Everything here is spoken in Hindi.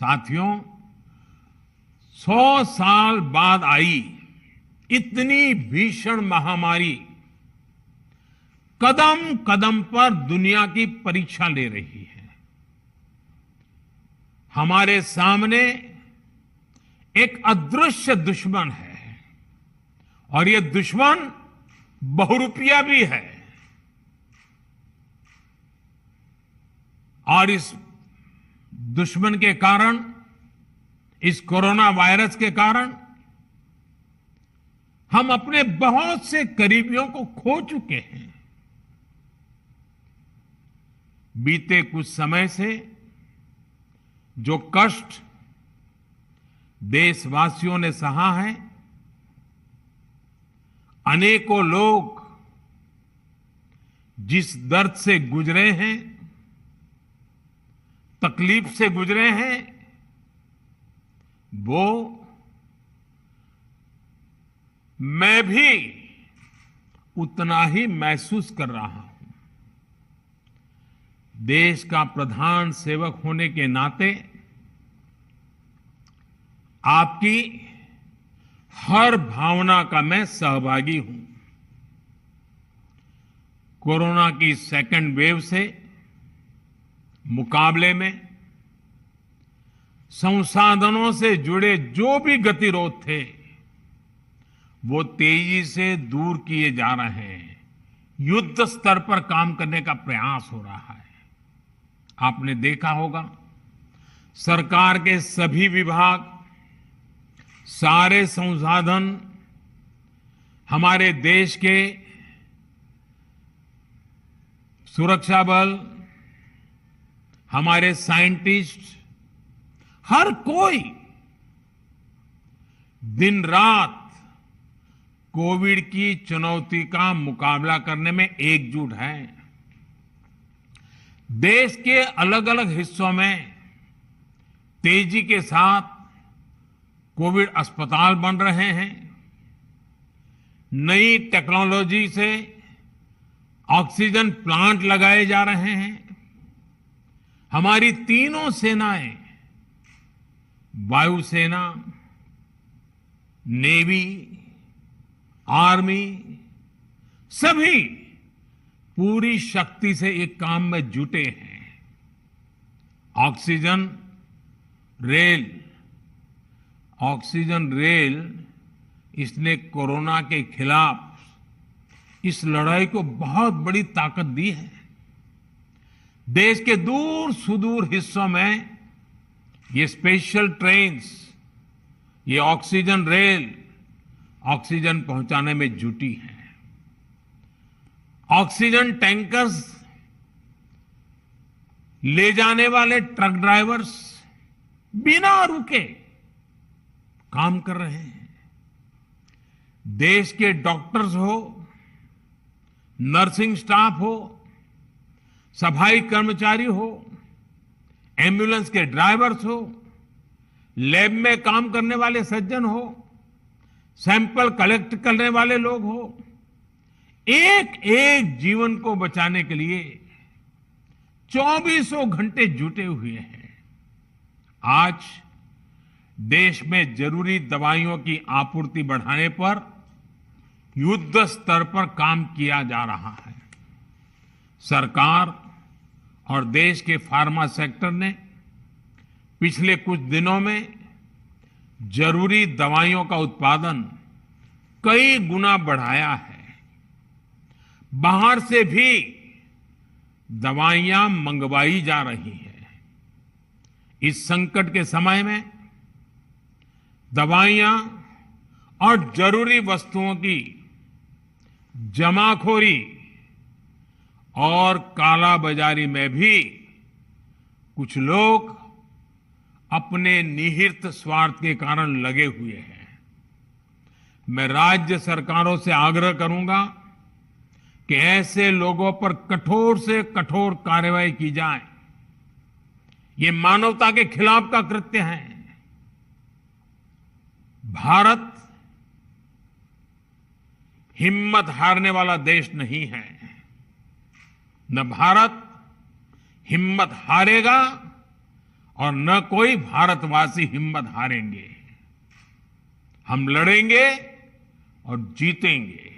साथियों, 100 साल बाद आई इतनी भीषण महामारी कदम कदम पर दुनिया की परीक्षा ले रही है। हमारे सामने एक अदृश्य दुश्मन है और ये दुश्मन बहुरूपिया भी है। और इस दुश्मन के कारण, इस कोरोना वायरस के कारण हम अपने बहुत से करीबियों को खो चुके हैं। बीते कुछ समय से जो कष्ट देशवासियों ने सहा है, अनेकों लोग जिस दर्द से गुजरे हैं, तकलीफ से गुजरे हैं, वो मैं भी उतना ही महसूस कर रहा हूं। देश का प्रधान सेवक होने के नाते आपकी हर भावना का मैं सहभागी हूं। कोरोना की सेकंड वेव से मुकाबले में संसाधनों से जुड़े जो भी गतिरोध थे, वो तेजी से दूर किए जा रहे हैं। युद्ध स्तर पर काम करने का प्रयास हो रहा है। आपने देखा होगा, सरकार के सभी विभाग, सारे संसाधन, हमारे देश के सुरक्षा बल, हमारे साइंटिस्ट, हर कोई दिन रात कोविड की चुनौती का मुकाबला करने में एकजुट है। देश के अलग अलग हिस्सों में तेजी के साथ कोविड अस्पताल बन रहे हैं। नई टेक्नोलॉजी से ऑक्सीजन प्लांट लगाए जा रहे हैं। हमारी तीनों सेनाएं, वायुसेना, नेवी, आर्मी, सभी पूरी शक्ति से एक काम में जुटे हैं। ऑक्सीजन रेल इसने कोरोना के खिलाफ इस लड़ाई को बहुत बड़ी ताकत दी है। देश के दूर सुदूर हिस्सों में ये स्पेशल ट्रेन्स, ये ऑक्सीजन रेल ऑक्सीजन पहुंचाने में जुटी हैं। ऑक्सीजन टैंकर्स ले जाने वाले ट्रक ड्राइवर्स बिना रुके काम कर रहे हैं। देश के डॉक्टर्स हो, नर्सिंग स्टाफ हो, सफाई कर्मचारी हो, एम्बुलेंस के ड्राइवर्स हो, लैब में काम करने वाले सज्जन हो, सैंपल कलेक्ट करने वाले लोग हो, एक एक जीवन को बचाने के लिए 24 घंटे जुटे हुए हैं। आज देश में जरूरी दवाइयों की आपूर्ति बढ़ाने पर युद्ध स्तर पर काम किया जा रहा है। सरकार और देश के फार्मा सेक्टर ने पिछले कुछ दिनों में जरूरी दवाइयों का उत्पादन कई गुना बढ़ाया है। बाहर से भी दवाइयां मंगवाई जा रही हैं। इस संकट के समय में दवाइयां और जरूरी वस्तुओं की जमाखोरी और कालाबाजारी में भी कुछ लोग अपने निहित स्वार्थ के कारण लगे हुए हैं। मैं राज्य सरकारों से आग्रह करूंगा कि ऐसे लोगों पर कठोर से कठोर कार्रवाई की जाए। ये मानवता के खिलाफ का कृत्य है। भारत हिम्मत हारने वाला देश नहीं है। न भारत हिम्मत हारेगा और न कोई भारतवासी हिम्मत हारेंगे। हम लड़ेंगे और जीतेंगे।